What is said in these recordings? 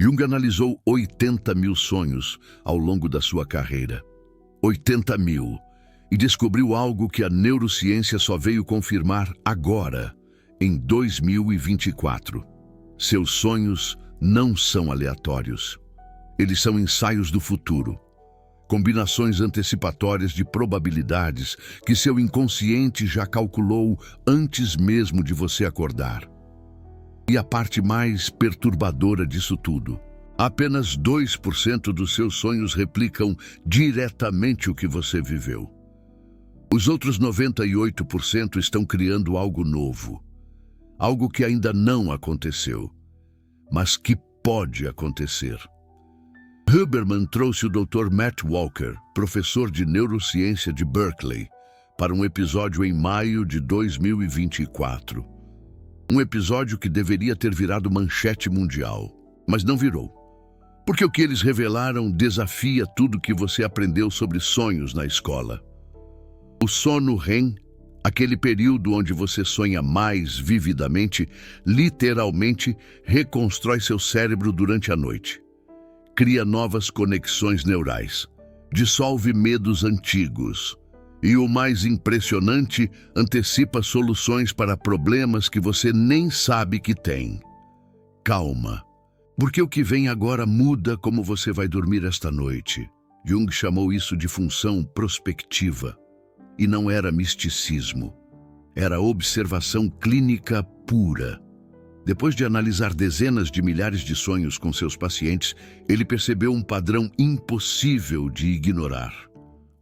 Jung analisou 80 mil sonhos ao longo da sua carreira. 80 mil. E descobriu algo que a neurociência só veio confirmar agora, em 2024. Seus sonhos não são aleatórios. Eles são ensaios do futuro. Combinações antecipatórias de probabilidades que seu inconsciente já calculou antes mesmo de você acordar. E a parte mais perturbadora disso tudo: apenas 2% dos seus sonhos replicam diretamente o que você viveu. Os outros 98% estão criando algo novo. Algo que ainda não aconteceu, mas que pode acontecer. Huberman trouxe o Dr. Matt Walker, professor de neurociência de Berkeley, para um episódio em maio de 2024. Um episódio que deveria ter virado manchete mundial, mas não virou. Porque o que eles revelaram desafia tudo que você aprendeu sobre sonhos na escola. O sono REM, aquele período onde você sonha mais vividamente, literalmente reconstrói seu cérebro durante a noite. Cria novas conexões neurais, dissolve medos antigos e, o mais impressionante, antecipa soluções para problemas que você nem sabe que tem. Calma, porque o que vem agora muda como você vai dormir esta noite. Jung chamou isso de função prospectiva. E não era misticismo, era observação clínica pura. Depois de analisar dezenas de milhares de sonhos com seus pacientes, ele percebeu um padrão impossível de ignorar.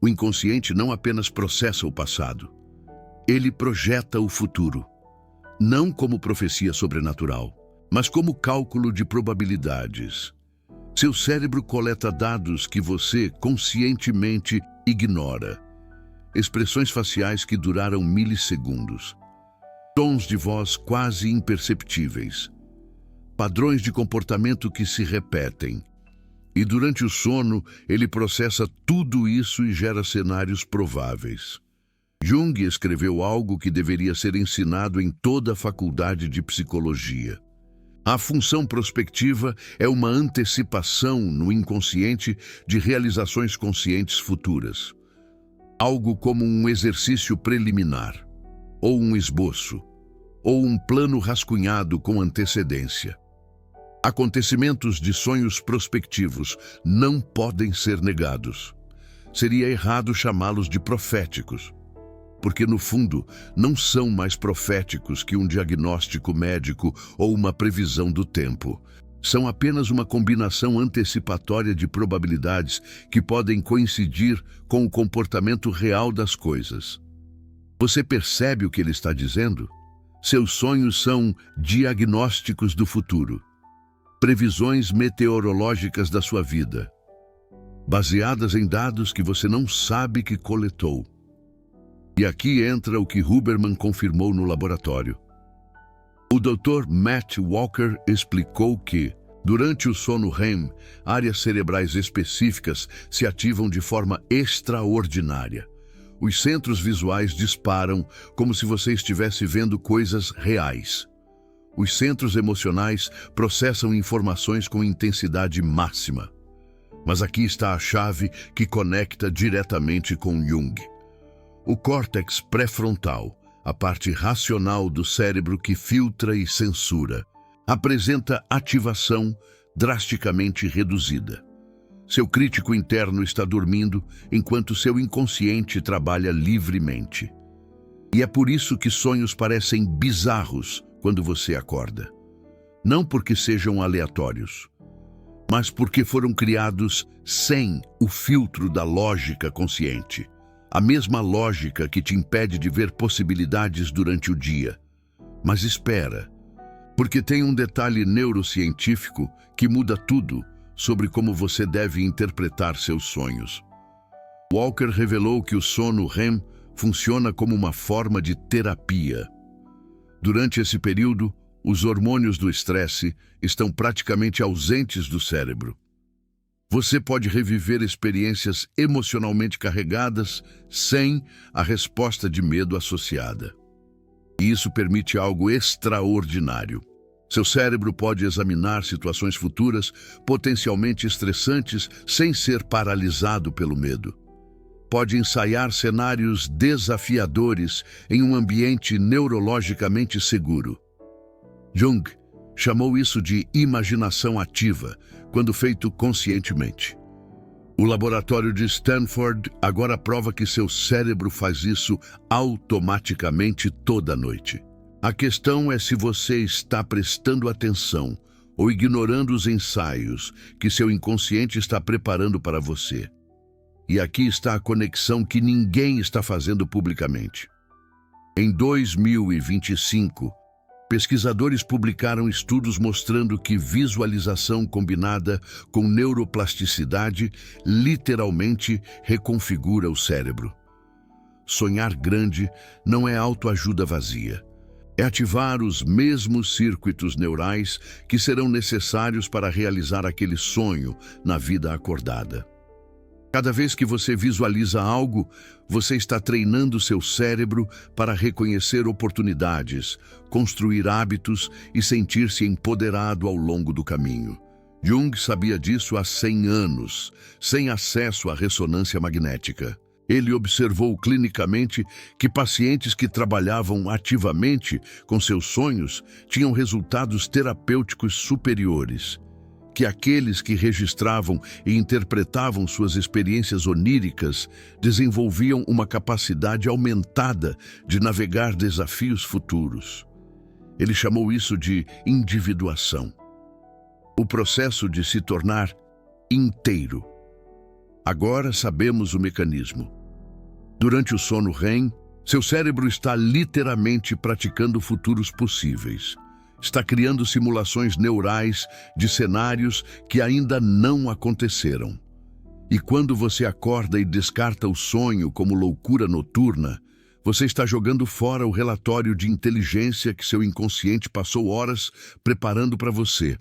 O inconsciente não apenas processa o passado, ele projeta o futuro. Não como profecia sobrenatural, mas como cálculo de probabilidades. Seu cérebro coleta dados que você conscientemente ignora. Expressões faciais que duraram milissegundos. Tons de voz quase imperceptíveis. Padrões de comportamento que se repetem. E durante o sono, ele processa tudo isso e gera cenários prováveis. Jung escreveu algo que deveria ser ensinado em toda a faculdade de psicologia. A função prospectiva é uma antecipação no inconsciente de realizações conscientes futuras. Algo como um exercício preliminar, ou um esboço, ou um plano rascunhado com antecedência. Acontecimentos de sonhos prospectivos não podem ser negados. Seria errado chamá-los de proféticos, porque no fundo não são mais proféticos que um diagnóstico médico ou uma previsão do tempo. São apenas uma combinação antecipatória de probabilidades que podem coincidir com o comportamento real das coisas. Você percebe o que ele está dizendo? Seus sonhos são diagnósticos do futuro, previsões meteorológicas da sua vida, baseadas em dados que você não sabe que coletou. E aqui entra o que Huberman confirmou no laboratório. O Dr. Matt Walker explicou que, durante o sono REM, áreas cerebrais específicas se ativam de forma extraordinária. Os centros visuais disparam como se você estivesse vendo coisas reais. Os centros emocionais processam informações com intensidade máxima. Mas aqui está a chave que conecta diretamente com Jung. O córtex pré-frontal, a parte racional do cérebro que filtra e censura, apresenta ativação drasticamente reduzida. Seu crítico interno está dormindo enquanto seu inconsciente trabalha livremente. E é por isso que sonhos parecem bizarros quando você acorda. Não porque sejam aleatórios, mas porque foram criados sem o filtro da lógica consciente. A mesma lógica que te impede de ver possibilidades durante o dia. Mas espera, porque tem um detalhe neurocientífico que muda tudo sobre como você deve interpretar seus sonhos. Walker revelou que o sono REM funciona como uma forma de terapia. Durante esse período, os hormônios do estresse estão praticamente ausentes do cérebro. Você pode reviver experiências emocionalmente carregadas sem a resposta de medo associada. E isso permite algo extraordinário. Seu cérebro pode examinar situações futuras potencialmente estressantes sem ser paralisado pelo medo. Pode ensaiar cenários desafiadores em um ambiente neurologicamente seguro. Jung chamou isso de imaginação ativa, quando feito conscientemente. O laboratório de Stanford agora prova que seu cérebro faz isso automaticamente toda noite. A questão é se você está prestando atenção ou ignorando os ensaios que seu inconsciente está preparando para você. E aqui está a conexão que ninguém está fazendo publicamente. Em 2025, pesquisadores publicaram estudos mostrando que visualização combinada com neuroplasticidade literalmente reconfigura o cérebro. Sonhar grande não é autoajuda vazia. É ativar os mesmos circuitos neurais que serão necessários para realizar aquele sonho na vida acordada. Cada vez que você visualiza algo, você está treinando seu cérebro para reconhecer oportunidades, construir hábitos e sentir-se empoderado ao longo do caminho. Jung sabia disso há 100 anos, sem acesso à ressonância magnética. Ele observou clinicamente que pacientes que trabalhavam ativamente com seus sonhos tinham resultados terapêuticos superiores, que aqueles que registravam e interpretavam suas experiências oníricas desenvolviam uma capacidade aumentada de navegar desafios futuros. Ele chamou isso de individuação, o processo de se tornar inteiro. Agora sabemos o mecanismo. Durante o sono REM, seu cérebro está literalmente praticando futuros possíveis. Está criando simulações neurais de cenários que ainda não aconteceram. E quando você acorda e descarta o sonho como loucura noturna, você está jogando fora o relatório de inteligência que seu inconsciente passou horas preparando para você.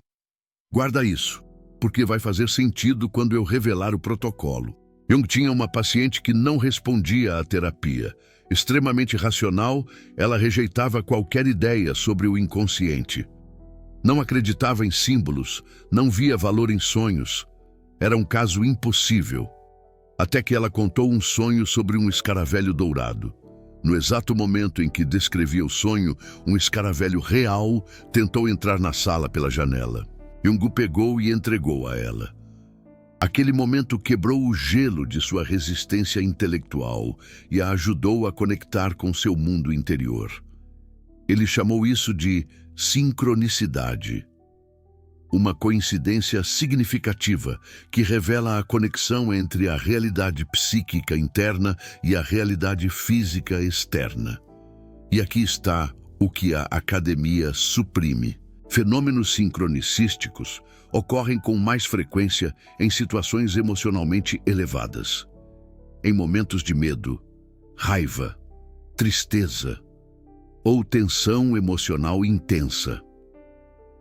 Guarda isso, porque vai fazer sentido quando eu revelar o protocolo. Jung tinha uma paciente que não respondia à terapia. Extremamente racional, ela rejeitava qualquer ideia sobre o inconsciente. Não acreditava em símbolos, não via valor em sonhos. Era um caso impossível. Até que ela contou um sonho sobre um escaravelho dourado. No exato momento em que descrevia o sonho, um escaravelho real tentou entrar na sala pela janela. Jung o pegou e entregou a ela. Aquele momento quebrou o gelo de sua resistência intelectual e a ajudou a conectar com seu mundo interior. Ele chamou isso de sincronicidade. Uma coincidência significativa que revela a conexão entre a realidade psíquica interna e a realidade física externa. E aqui está o que a academia suprime. Fenômenos sincronicísticos ocorrem com mais frequência em situações emocionalmente elevadas. Em momentos de medo, raiva, tristeza ou tensão emocional intensa.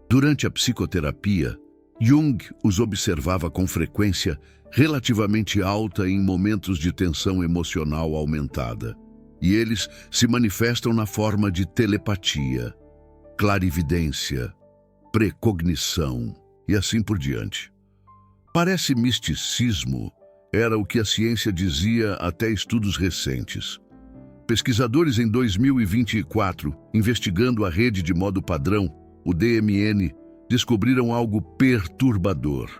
Durante a psicoterapia, Jung os observava com frequência relativamente alta em momentos de tensão emocional aumentada. E eles se manifestam na forma de telepatia, clarividência, precognição e assim por diante. Parece misticismo, era o que a ciência dizia até estudos recentes. Pesquisadores em 2024, investigando a rede de modo padrão, o DMN, descobriram algo perturbador.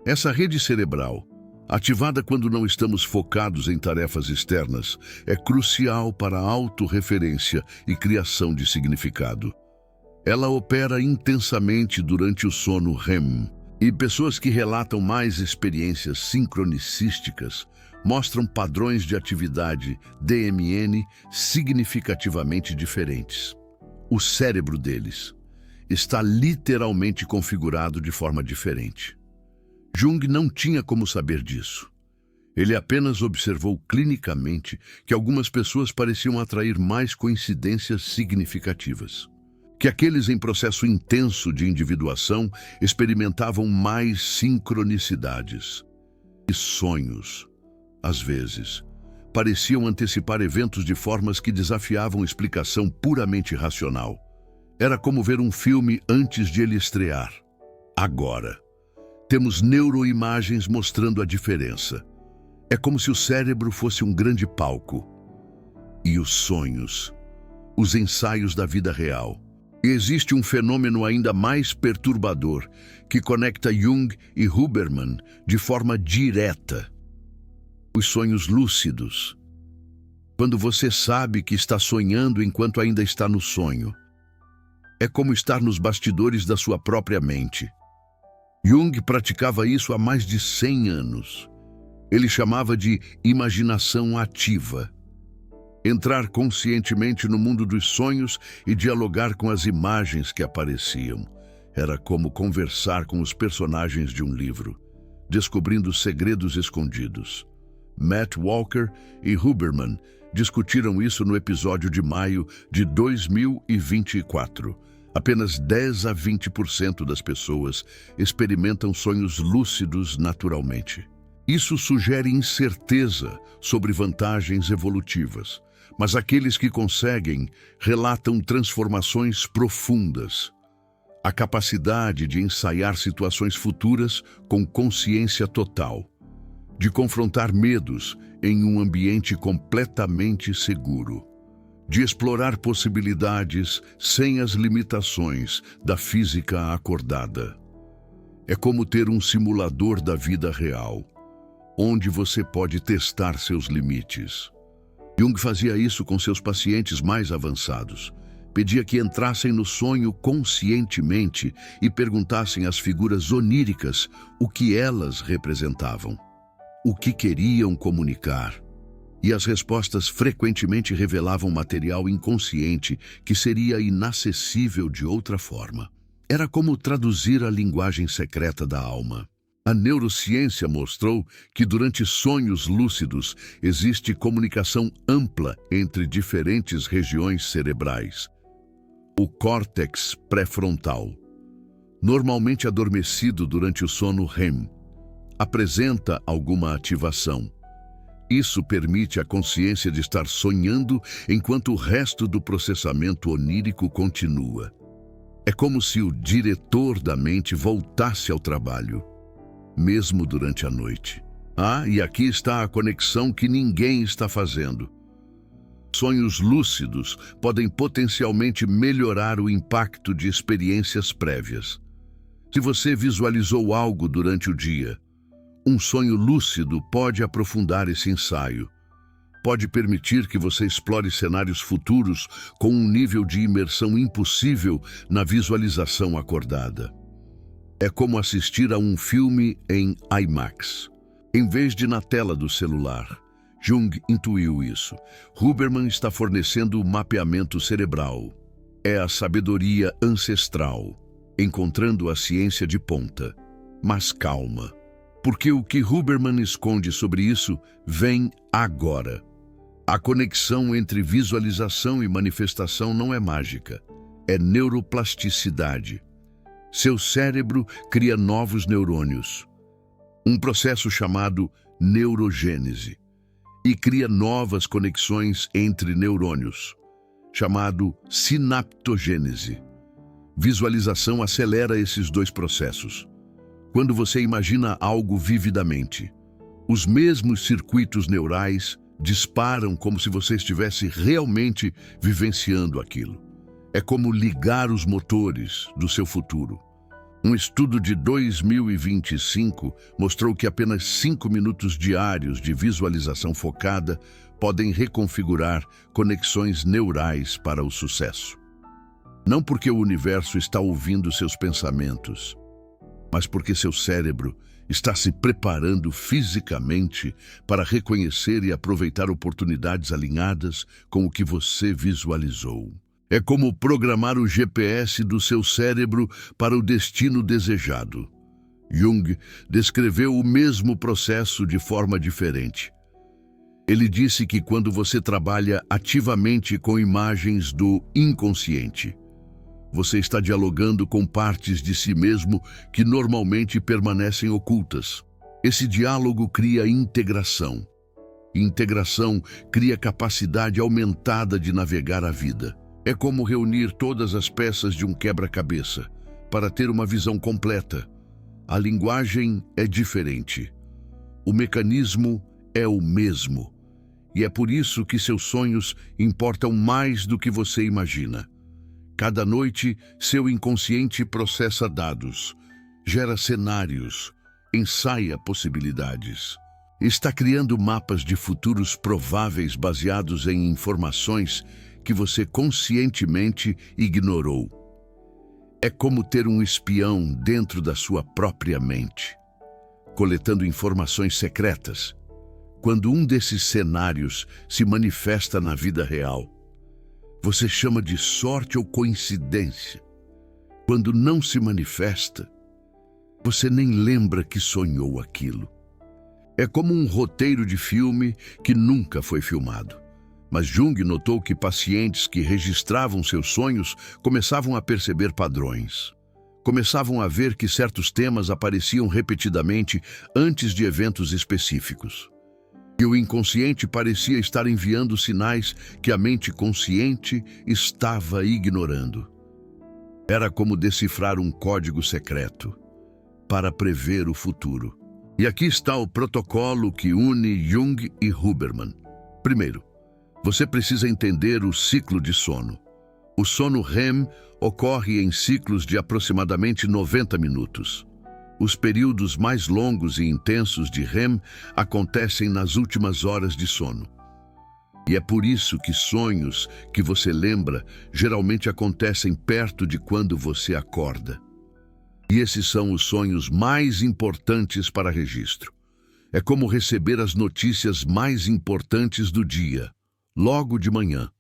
Essa rede cerebral, ativada quando não estamos focados em tarefas externas, é crucial para a autorreferência e criação de significado. Ela opera intensamente durante o sono REM, e pessoas que relatam mais experiências sincronicísticas mostram padrões de atividade DMN significativamente diferentes. O cérebro deles está literalmente configurado de forma diferente. Jung não tinha como saber disso. Ele apenas observou clinicamente que algumas pessoas pareciam atrair mais coincidências significativas, que aqueles em processo intenso de individuação experimentavam mais sincronicidades. E sonhos, às vezes, pareciam antecipar eventos de formas que desafiavam explicação puramente racional. Era como ver um filme antes de ele estrear. Agora, temos neuroimagens mostrando a diferença. É como se o cérebro fosse um grande palco. E os sonhos, os ensaios da vida real. E existe um fenômeno ainda mais perturbador que conecta Jung e Huberman de forma direta. Os sonhos lúcidos. Quando você sabe que está sonhando enquanto ainda está no sonho. É como estar nos bastidores da sua própria mente. Jung praticava isso há mais de 100 anos. Ele chamava de imaginação ativa. Entrar conscientemente no mundo dos sonhos e dialogar com as imagens que apareciam. Era como conversar com os personagens de um livro, descobrindo segredos escondidos. Matt Walker e Huberman discutiram isso no episódio de maio de 2024. Apenas 10 a 20% das pessoas experimentam sonhos lúcidos naturalmente. Isso sugere incerteza sobre vantagens evolutivas, mas aqueles que conseguem relatam transformações profundas. A capacidade de ensaiar situações futuras com consciência total, de confrontar medos em um ambiente completamente seguro, de explorar possibilidades sem as limitações da física acordada. É como ter um simulador da vida real, onde você pode testar seus limites. Jung fazia isso com seus pacientes mais avançados. Pedia que entrassem no sonho conscientemente e perguntassem às figuras oníricas o que elas representavam, o que queriam comunicar. E as respostas frequentemente revelavam material inconsciente que seria inacessível de outra forma. Era como traduzir a linguagem secreta da alma. A neurociência mostrou que durante sonhos lúcidos existe comunicação ampla entre diferentes regiões cerebrais. O córtex pré-frontal, normalmente adormecido durante o sono REM, apresenta alguma ativação. Isso permite à consciência de estar sonhando enquanto o resto do processamento onírico continua. É como se o diretor da mente voltasse ao trabalho, mesmo durante a noite. E aqui está a conexão que ninguém está fazendo. Sonhos lúcidos podem potencialmente melhorar o impacto de experiências prévias. Se você visualizou algo durante o dia, um sonho lúcido pode aprofundar esse ensaio. Pode permitir que você explore cenários futuros com um nível de imersão impossível na visualização acordada. É como assistir a um filme em IMAX, em vez de na tela do celular. Jung intuiu isso. Huberman está fornecendo o mapeamento cerebral. É a sabedoria ancestral, encontrando a ciência de ponta. Mas calma, porque o que Huberman esconde sobre isso vem agora. A conexão entre visualização e manifestação não é mágica, é neuroplasticidade. Seu cérebro cria novos neurônios, um processo chamado neurogênese, e cria novas conexões entre neurônios, chamado sinaptogênese. Visualização acelera esses dois processos. Quando você imagina algo vividamente, os mesmos circuitos neurais disparam como se você estivesse realmente vivenciando aquilo. É como ligar os motores do seu futuro. Um estudo de 2025 mostrou que apenas 5 minutos diários de visualização focada podem reconfigurar conexões neurais para o sucesso. Não porque o universo está ouvindo seus pensamentos, mas porque seu cérebro está se preparando fisicamente para reconhecer e aproveitar oportunidades alinhadas com o que você visualizou. É como programar o GPS do seu cérebro para o destino desejado. Jung descreveu o mesmo processo de forma diferente. Ele disse que quando você trabalha ativamente com imagens do inconsciente, você está dialogando com partes de si mesmo que normalmente permanecem ocultas. Esse diálogo cria integração. Integração cria capacidade aumentada de navegar a vida. É como reunir todas as peças de um quebra-cabeça para ter uma visão completa. A linguagem é diferente. O mecanismo é o mesmo. E é por isso que seus sonhos importam mais do que você imagina. Cada noite, seu inconsciente processa dados, gera cenários, ensaia possibilidades. Está criando mapas de futuros prováveis baseados em informações que você conscientemente ignorou. É como ter um espião dentro da sua própria mente, coletando informações secretas. Quando um desses cenários se manifesta na vida real, você chama de sorte ou coincidência. Quando não se manifesta, você nem lembra que sonhou aquilo. É como um roteiro de filme que nunca foi filmado. Mas Jung notou que pacientes que registravam seus sonhos começavam a perceber padrões. Começavam a ver que certos temas apareciam repetidamente antes de eventos específicos. E o inconsciente parecia estar enviando sinais que a mente consciente estava ignorando. Era como decifrar um código secreto para prever o futuro. E aqui está o protocolo que une Jung e Huberman. Primeiro, você precisa entender o ciclo de sono. O sono REM ocorre em ciclos de aproximadamente 90 minutos. Os períodos mais longos e intensos de REM acontecem nas últimas horas de sono. E é por isso que sonhos que você lembra geralmente acontecem perto de quando você acorda. E esses são os sonhos mais importantes para registro. É como receber as notícias mais importantes do dia, logo de manhã.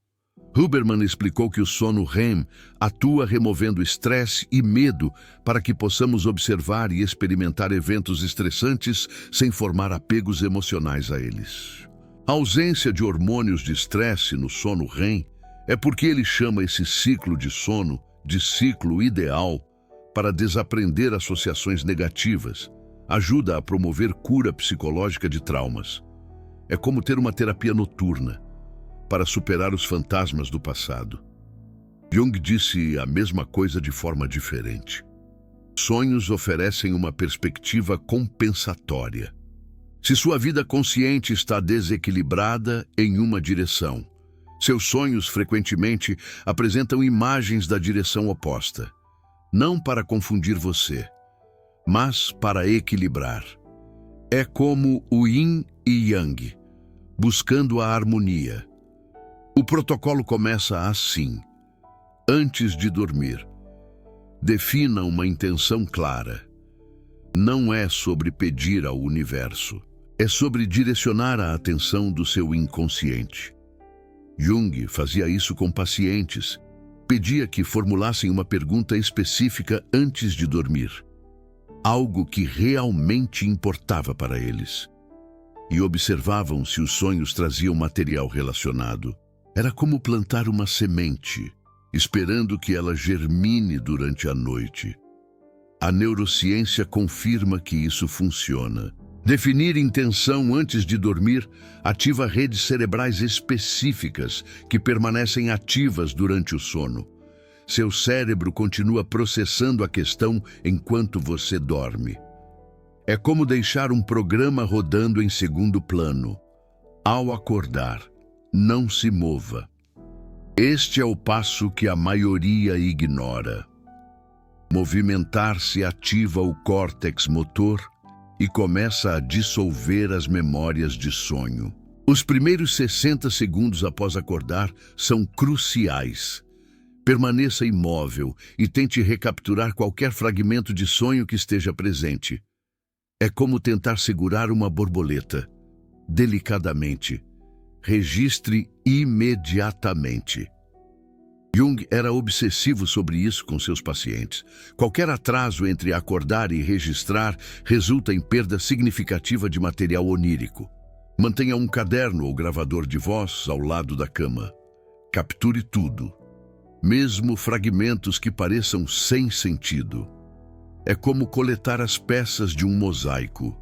Huberman explicou que o sono REM atua removendo estresse e medo para que possamos observar e experimentar eventos estressantes sem formar apegos emocionais a eles. A ausência de hormônios de estresse no sono REM é porque ele chama esse ciclo de sono de ciclo ideal para desaprender associações negativas, ajuda a promover cura psicológica de traumas. É como ter uma terapia noturna para superar os fantasmas do passado. Jung disse a mesma coisa de forma diferente. Sonhos oferecem uma perspectiva compensatória. Se sua vida consciente está desequilibrada em uma direção, seus sonhos frequentemente apresentam imagens da direção oposta, não para confundir você, mas para equilibrar. É como o yin e yang, buscando a harmonia. O protocolo começa assim. Antes de dormir, defina uma intenção clara. Não é sobre pedir ao universo, é sobre direcionar a atenção do seu inconsciente. Jung fazia isso com pacientes. Pedia que formulassem uma pergunta específica antes de dormir. Algo que realmente importava para eles. E observavam se os sonhos traziam material relacionado. Era como plantar uma semente, esperando que ela germine durante a noite. A neurociência confirma que isso funciona. Definir intenção antes de dormir ativa redes cerebrais específicas que permanecem ativas durante o sono. Seu cérebro continua processando a questão enquanto você dorme. É como deixar um programa rodando em segundo plano. Ao acordar, não se mova. Este é o passo que a maioria ignora. Movimentar-se ativa o córtex motor e começa a dissolver as memórias de sonho. Os primeiros 60 segundos após acordar são cruciais. Permaneça imóvel e tente recapturar qualquer fragmento de sonho que esteja presente. É como tentar segurar uma borboleta. Delicadamente. Registre imediatamente. Jung era obsessivo sobre isso com seus pacientes. Qualquer atraso entre acordar e registrar resulta em perda significativa de material onírico. Mantenha um caderno ou gravador de voz ao lado da cama. Capture tudo, mesmo fragmentos que pareçam sem sentido. É como coletar as peças de um mosaico.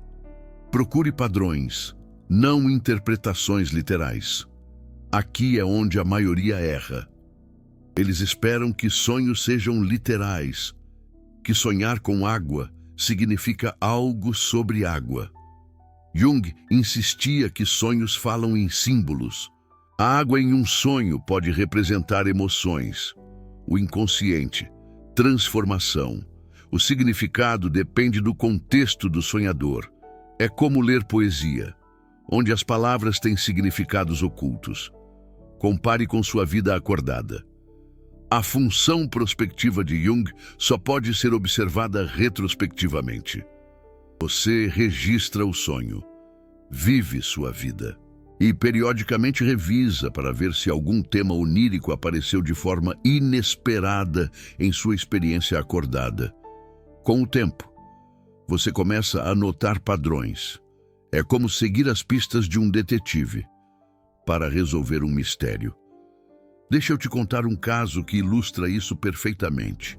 Procure padrões, não interpretações literais. Aqui é onde a maioria erra. Eles esperam que sonhos sejam literais, que sonhar com água significa algo sobre água. Jung insistia que sonhos falam em símbolos. A água em um sonho pode representar emoções, o inconsciente, transformação. O significado depende do contexto do sonhador. É como ler poesia, onde as palavras têm significados ocultos. Compare com sua vida acordada. A função prospectiva de Jung só pode ser observada retrospectivamente. Você registra o sonho, vive sua vida e periodicamente revisa para ver se algum tema onírico apareceu de forma inesperada em sua experiência acordada. Com o tempo, você começa a notar padrões. É como seguir as pistas de um detetive para resolver um mistério. Deixa eu te contar um caso que ilustra isso perfeitamente.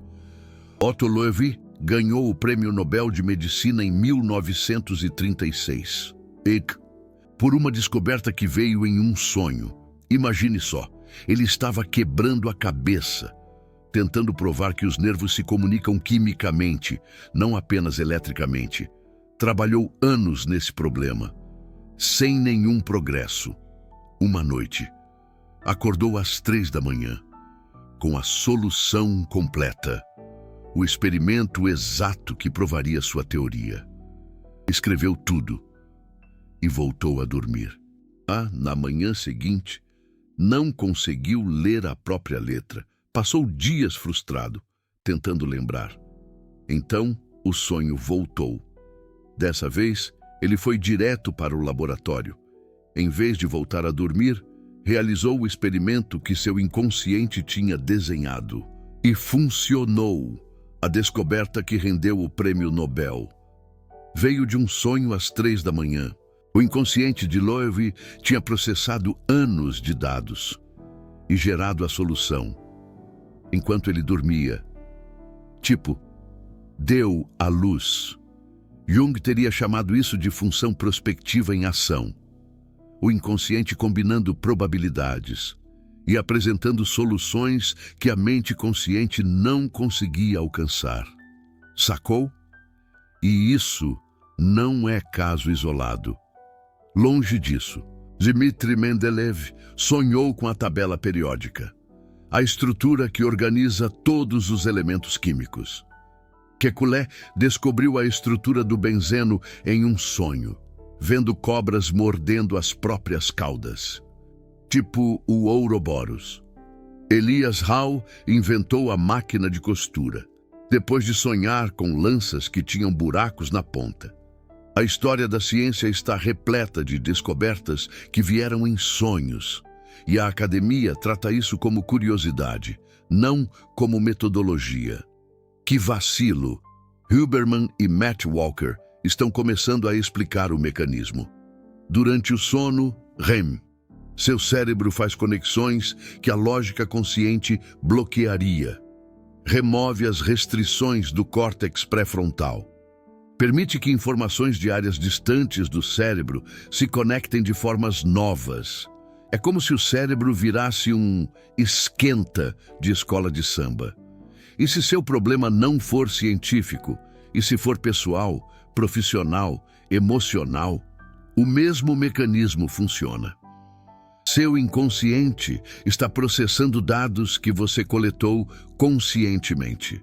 Otto Loewi ganhou o Prêmio Nobel de Medicina em 1936. Por uma descoberta que veio em um sonho. Imagine só, ele estava quebrando a cabeça, tentando provar que os nervos se comunicam quimicamente, não apenas eletricamente. Trabalhou anos nesse problema, sem nenhum progresso. Uma noite, acordou às 3 da manhã, com a solução completa, o experimento exato que provaria sua teoria. Escreveu tudo e voltou a dormir. Na manhã seguinte, não conseguiu ler a própria letra. Passou dias frustrado, tentando lembrar. Então, o sonho voltou. Dessa vez, ele foi direto para o laboratório. Em vez de voltar a dormir, realizou o experimento que seu inconsciente tinha desenhado. E funcionou. A descoberta que rendeu o Prêmio Nobel veio de um sonho às 3 da manhã. O inconsciente de Loewi tinha processado anos de dados e gerado a solução, enquanto ele dormia. Deu à luz. Jung teria chamado isso de função prospectiva em ação. O inconsciente combinando probabilidades e apresentando soluções que a mente consciente não conseguia alcançar. Sacou? E isso não é caso isolado. Longe disso, Dmitri Mendeleev sonhou com a tabela periódica, a estrutura que organiza todos os elementos químicos. Kekulé descobriu a estrutura do benzeno em um sonho, vendo cobras mordendo as próprias caudas, tipo o Ouroboros. Elias Howe inventou a máquina de costura, depois de sonhar com lanças que tinham buracos na ponta. A história da ciência está repleta de descobertas que vieram em sonhos, e a academia trata isso como curiosidade, não como metodologia. Que vacilo! Huberman e Matt Walker estão começando a explicar o mecanismo. Durante o sono, REM, seu cérebro faz conexões que a lógica consciente bloquearia. Remove as restrições do córtex pré-frontal. Permite que informações de áreas distantes do cérebro se conectem de formas novas. É como se o cérebro virasse um esquenta de escola de samba. E se seu problema não for científico, e se for pessoal, profissional, emocional, o mesmo mecanismo funciona. Seu inconsciente está processando dados que você coletou conscientemente.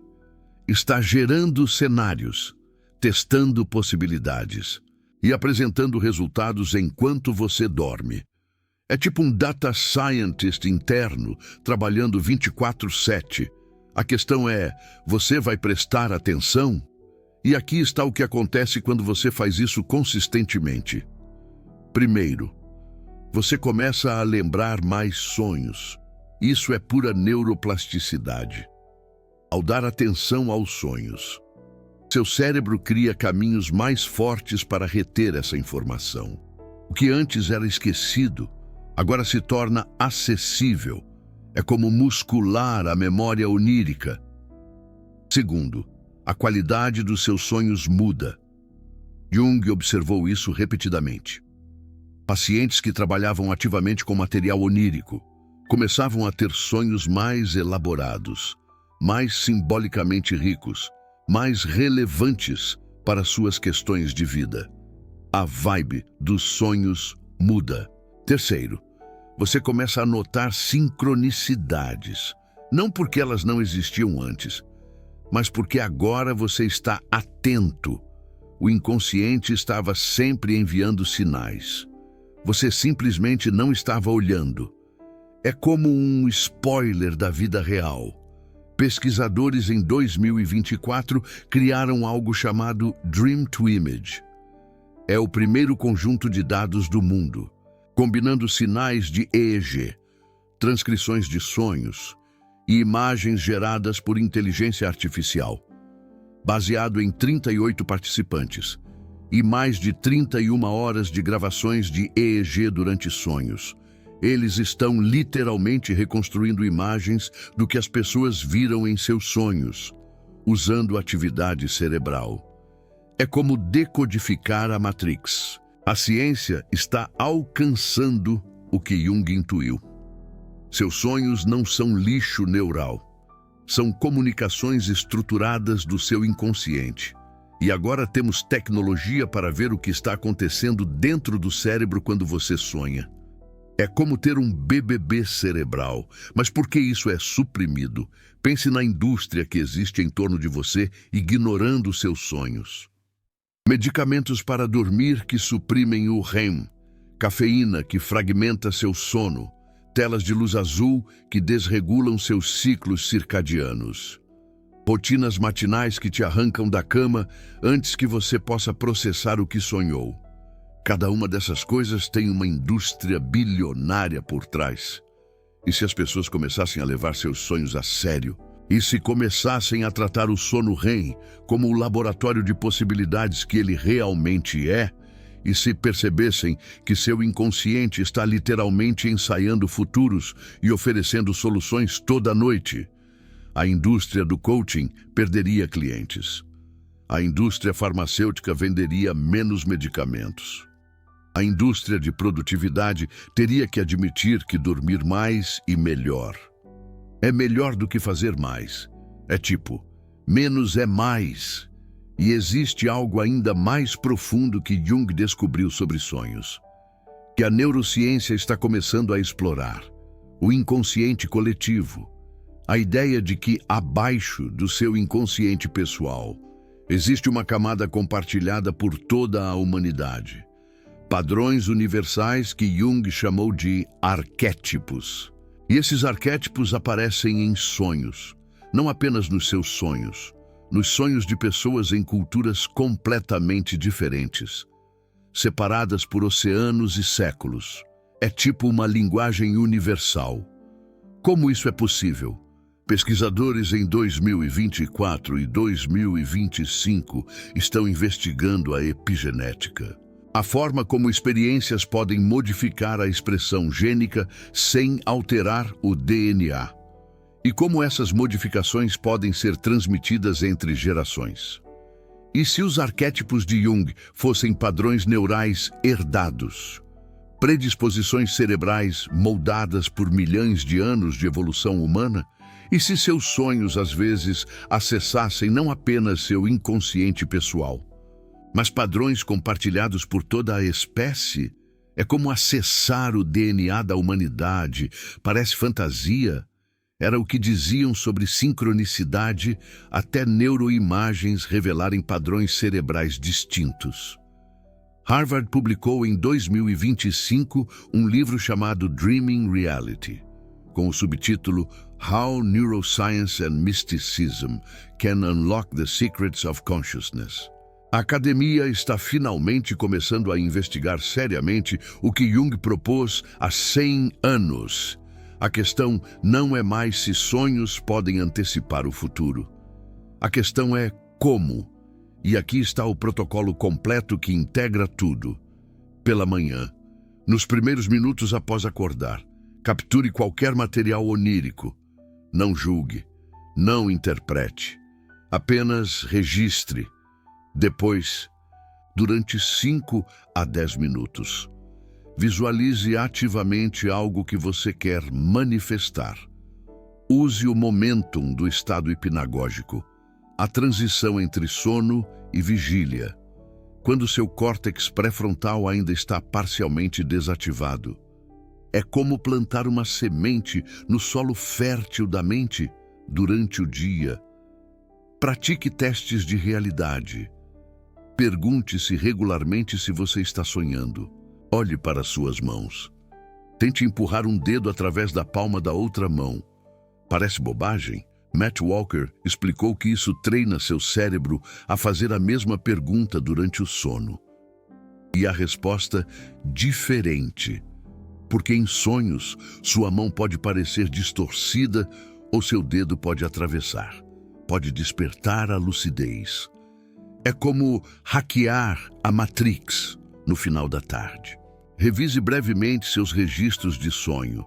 Está gerando cenários, testando possibilidades e apresentando resultados enquanto você dorme. É tipo um data scientist interno trabalhando 24/7. A questão é, você vai prestar atenção? E aqui está o que acontece quando você faz isso consistentemente. Primeiro, você começa a lembrar mais sonhos. Isso é pura neuroplasticidade. Ao dar atenção aos sonhos, seu cérebro cria caminhos mais fortes para reter essa informação. O que antes era esquecido, agora se torna acessível. É como muscular a memória onírica. Segundo, a qualidade dos seus sonhos muda. Jung observou isso repetidamente. Pacientes que trabalhavam ativamente com material onírico, começavam a ter sonhos mais elaborados, mais simbolicamente ricos, mais relevantes para suas questões de vida. A vibe dos sonhos muda. Terceiro, você começa a notar sincronicidades. Não porque elas não existiam antes, mas porque agora você está atento. O inconsciente estava sempre enviando sinais. Você simplesmente não estava olhando. É como um spoiler da vida real. Pesquisadores em 2024 criaram algo chamado Dream to Image. É o primeiro conjunto de dados do mundo, combinando sinais de EEG, transcrições de sonhos e imagens geradas por inteligência artificial, baseado em 38 participantes e mais de 31 horas de gravações de EEG durante sonhos. Eles estão literalmente reconstruindo imagens do que as pessoas viram em seus sonhos, usando atividade cerebral. É como decodificar a Matrix. A ciência está alcançando o que Jung intuiu. Seus sonhos não são lixo neural. São comunicações estruturadas do seu inconsciente. E agora temos tecnologia para ver o que está acontecendo dentro do cérebro quando você sonha. É como ter um BBB cerebral. Mas por que isso é suprimido? Pense na indústria que existe em torno de você, ignorando seus sonhos. Medicamentos para dormir que suprimem o REM, cafeína que fragmenta seu sono, telas de luz azul que desregulam seus ciclos circadianos. Rotinas matinais que te arrancam da cama antes que você possa processar o que sonhou. Cada uma dessas coisas tem uma indústria bilionária por trás. E se as pessoas começassem a levar seus sonhos a sério? E se começassem a tratar o sono REM como o laboratório de possibilidades que ele realmente é? E se percebessem que seu inconsciente está literalmente ensaiando futuros e oferecendo soluções toda noite? A indústria do coaching perderia clientes. A indústria farmacêutica venderia menos medicamentos. A indústria de produtividade teria que admitir que dormir mais e melhor é melhor do que fazer mais. É tipo, menos é mais. E existe algo ainda mais profundo que Jung descobriu sobre sonhos, que a neurociência está começando a explorar: o inconsciente coletivo. A ideia de que, abaixo do seu inconsciente pessoal, existe uma camada compartilhada por toda a humanidade. Padrões universais que Jung chamou de arquétipos. E esses arquétipos aparecem em sonhos, não apenas nos seus sonhos, nos sonhos de pessoas em culturas completamente diferentes, separadas por oceanos e séculos. É tipo uma linguagem universal. Como isso é possível? Pesquisadores em 2024 e 2025 estão investigando a epigenética. A forma como experiências podem modificar a expressão gênica sem alterar o DNA. E como essas modificações podem ser transmitidas entre gerações. E se os arquétipos de Jung fossem padrões neurais herdados? Predisposições cerebrais moldadas por milhões de anos de evolução humana? E se seus sonhos, às vezes, acessassem não apenas seu inconsciente pessoal, mas padrões compartilhados por toda a espécie? É como acessar o DNA da humanidade. Parece fantasia. Era o que diziam sobre sincronicidade até neuroimagens revelarem padrões cerebrais distintos. Harvard publicou em 2025 um livro chamado Dreaming Reality, com o subtítulo How Neuroscience and Mysticism Can Unlock the Secrets of Consciousness. A academia está finalmente começando a investigar seriamente o que Jung propôs há 100 anos. A questão não é mais se sonhos podem antecipar o futuro. A questão é como. E aqui está o protocolo completo que integra tudo. Pela manhã, nos primeiros minutos após acordar, capture qualquer material onírico. Não julgue, não interprete. Apenas registre. Depois, durante 5 a 10 minutos, Visualize ativamente algo que você quer manifestar. Use o momentum do estado hipnagógico, a transição entre sono e vigília, quando seu córtex pré-frontal ainda está parcialmente desativado. É como plantar uma semente no solo fértil da mente durante o dia. Pratique testes de realidade. Pergunte-se regularmente se você está sonhando. Olhe para suas mãos. Tente empurrar um dedo através da palma da outra mão. Parece bobagem? Matt Walker explicou que isso treina seu cérebro a fazer a mesma pergunta durante o sono. E a resposta diferente. Porque em sonhos, sua mão pode parecer distorcida ou seu dedo pode atravessar. Pode despertar a lucidez. É como hackear a Matrix no final da tarde. Revise brevemente seus registros de sonho.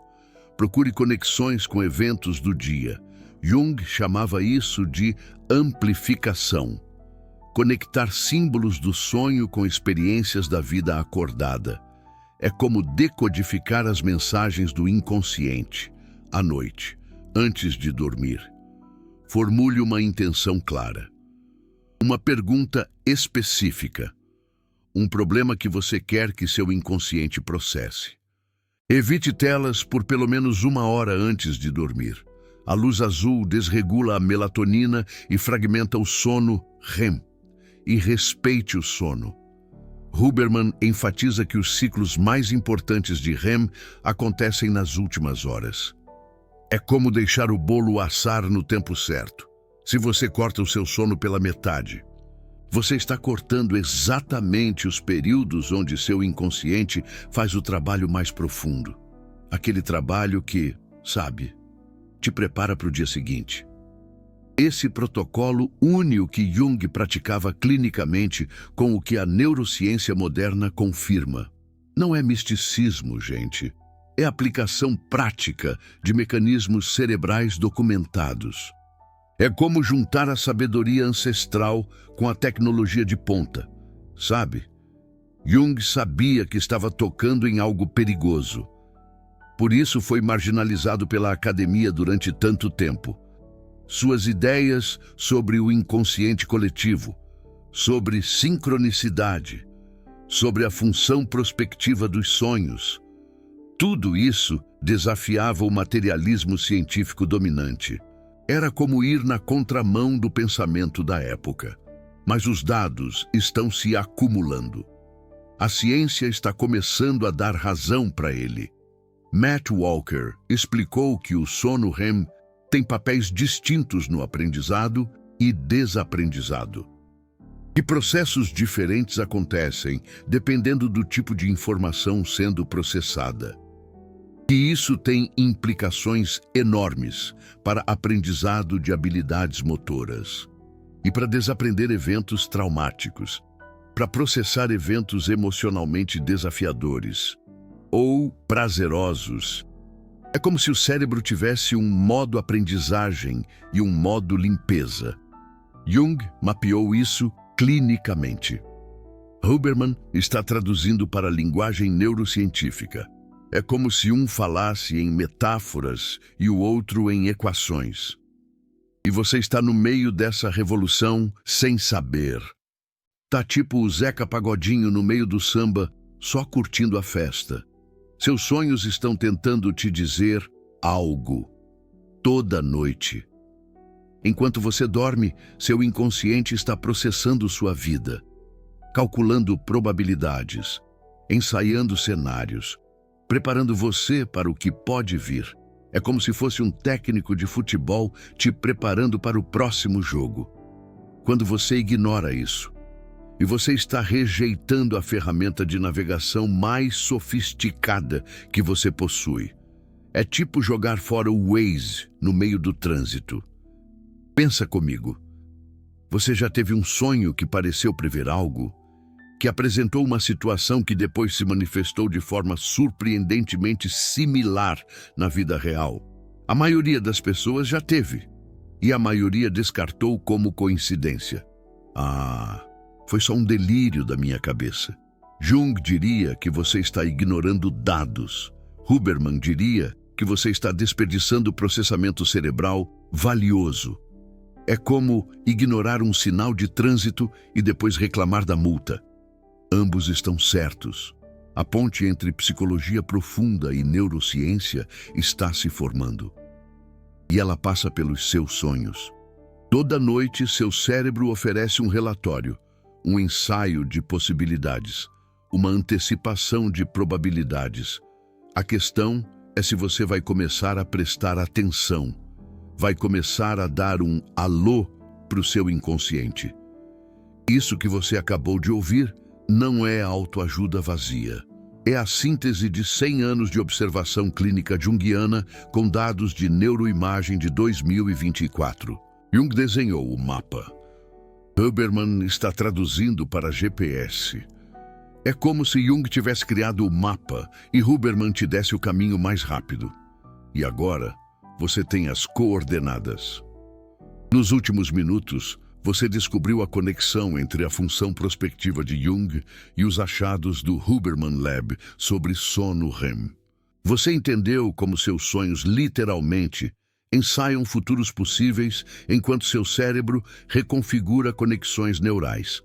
Procure conexões com eventos do dia. Jung chamava isso de amplificação. Conectar símbolos do sonho com experiências da vida acordada. É como decodificar as mensagens do inconsciente, à noite, antes de dormir. Formule uma intenção clara. Uma pergunta específica. Um problema que você quer que seu inconsciente processe. Evite telas por pelo menos 1 hora antes de dormir. A luz azul desregula a melatonina e fragmenta o sono REM. E respeite o sono. Huberman enfatiza que os ciclos mais importantes de REM acontecem nas últimas horas. É como deixar o bolo assar no tempo certo. Se você corta o seu sono pela metade, você está cortando exatamente os períodos onde seu inconsciente faz o trabalho mais profundo. Aquele trabalho que, sabe, te prepara para o dia seguinte. Esse protocolo une o que Jung praticava clinicamente com o que a neurociência moderna confirma. Não é misticismo, gente. É aplicação prática de mecanismos cerebrais documentados. É como juntar a sabedoria ancestral com a tecnologia de ponta. Sabe? Jung sabia que estava tocando em algo perigoso. Por isso foi marginalizado pela academia durante tanto tempo. Suas ideias sobre o inconsciente coletivo, sobre sincronicidade, sobre a função prospectiva dos sonhos, tudo isso desafiava o materialismo científico dominante. Era como ir na contramão do pensamento da época. Mas os dados estão se acumulando. A ciência está começando a dar razão para ele. Matt Walker explicou que o sono REM tem papéis distintos no aprendizado e desaprendizado. E processos diferentes acontecem dependendo do tipo de informação sendo processada. E isso tem implicações enormes para aprendizado de habilidades motoras e para desaprender eventos traumáticos, para processar eventos emocionalmente desafiadores ou prazerosos. É como se o cérebro tivesse um modo aprendizagem e um modo limpeza. Jung mapeou isso clinicamente. Huberman está traduzindo para a linguagem neurocientífica. É como se um falasse em metáforas e o outro em equações. E você está no meio dessa revolução sem saber. Tá tipo o Zeca Pagodinho no meio do samba, só curtindo a festa. Seus sonhos estão tentando te dizer algo, toda noite. Enquanto você dorme, seu inconsciente está processando sua vida, calculando probabilidades, ensaiando cenários, preparando você para o que pode vir. É como se fosse um técnico de futebol te preparando para o próximo jogo. Quando você ignora isso, e você está rejeitando a ferramenta de navegação mais sofisticada que você possui. É tipo jogar fora o Waze no meio do trânsito. Pensa comigo. Você já teve um sonho que pareceu prever algo? Que apresentou uma situação que depois se manifestou de forma surpreendentemente similar na vida real? A maioria das pessoas já teve, e a maioria descartou como coincidência. Foi só um delírio da minha cabeça. Jung diria que você está ignorando dados. Huberman diria que você está desperdiçando processamento cerebral valioso. É como ignorar um sinal de trânsito e depois reclamar da multa. Ambos estão certos. A ponte entre psicologia profunda e neurociência está se formando. E ela passa pelos seus sonhos. Toda noite, seu cérebro oferece um relatório, um ensaio de possibilidades, uma antecipação de probabilidades. A questão é se você vai começar a prestar atenção, vai começar a dar um alô para o seu inconsciente. Isso que você acabou de ouvir não é autoajuda vazia. É a síntese de 100 anos de observação clínica junguiana com dados de neuroimagem de 2024. Jung desenhou o mapa. Huberman está traduzindo para GPS. É como se Jung tivesse criado o mapa e Huberman te desse o caminho mais rápido. E agora, você tem as coordenadas. Nos últimos minutos, você descobriu a conexão entre a função prospectiva de Jung e os achados do Huberman Lab sobre sono REM. Você entendeu como seus sonhos literalmente ensaiam futuros possíveis enquanto seu cérebro reconfigura conexões neurais.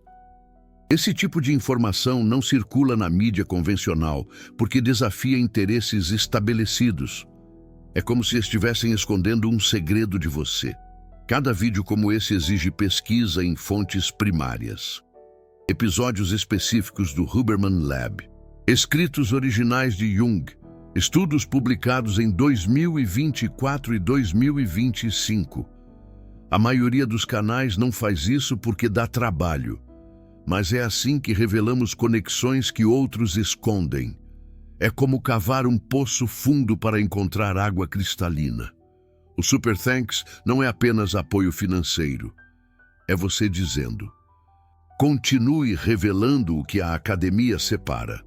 Esse tipo de informação não circula na mídia convencional porque desafia interesses estabelecidos. É como se estivessem escondendo um segredo de você. Cada vídeo como esse exige pesquisa em fontes primárias. Episódios específicos do Huberman Lab. Escritos originais de Jung. Estudos publicados em 2024 e 2025. A maioria dos canais não faz isso porque dá trabalho. Mas é assim que revelamos conexões que outros escondem. É como cavar um poço fundo para encontrar água cristalina. O Super Thanks não é apenas apoio financeiro. É você dizendo: continue revelando o que a academia separa.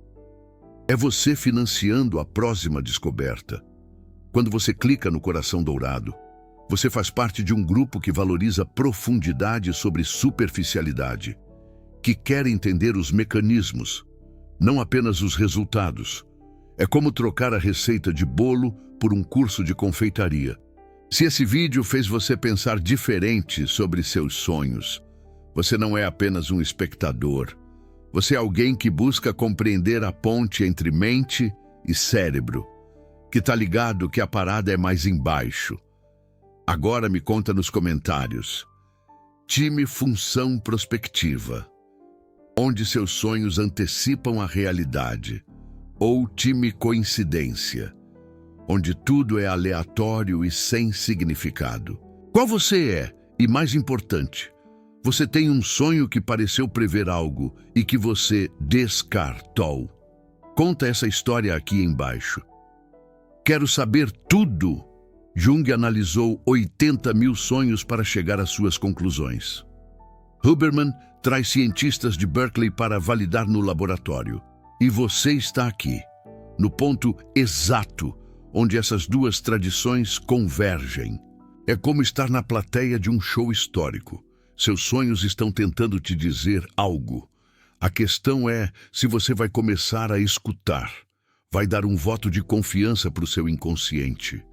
É você financiando a próxima descoberta. Quando você clica no coração dourado, você faz parte de um grupo que valoriza profundidade sobre superficialidade, que quer entender os mecanismos, não apenas os resultados. É como trocar a receita de bolo por um curso de confeitaria. Se esse vídeo fez você pensar diferente sobre seus sonhos, você não é apenas um espectador. Você é alguém que busca compreender a ponte entre mente e cérebro, que está ligado que a parada é mais embaixo. Agora me conta nos comentários. Time Função Prospectiva, onde seus sonhos antecipam a realidade, ou time Coincidência, onde tudo é aleatório e sem significado. Qual você é? E mais importante, você tem um sonho que pareceu prever algo e que você descartou. Conta essa história aqui embaixo. Quero saber tudo. Jung analisou 80 mil sonhos para chegar às suas conclusões. Huberman traz cientistas de Berkeley para validar no laboratório. E você está aqui, no ponto exato onde essas duas tradições convergem. É como estar na plateia de um show histórico. Seus sonhos estão tentando te dizer algo. A questão é se você vai começar a escutar. Vai dar um voto de confiança para o seu inconsciente.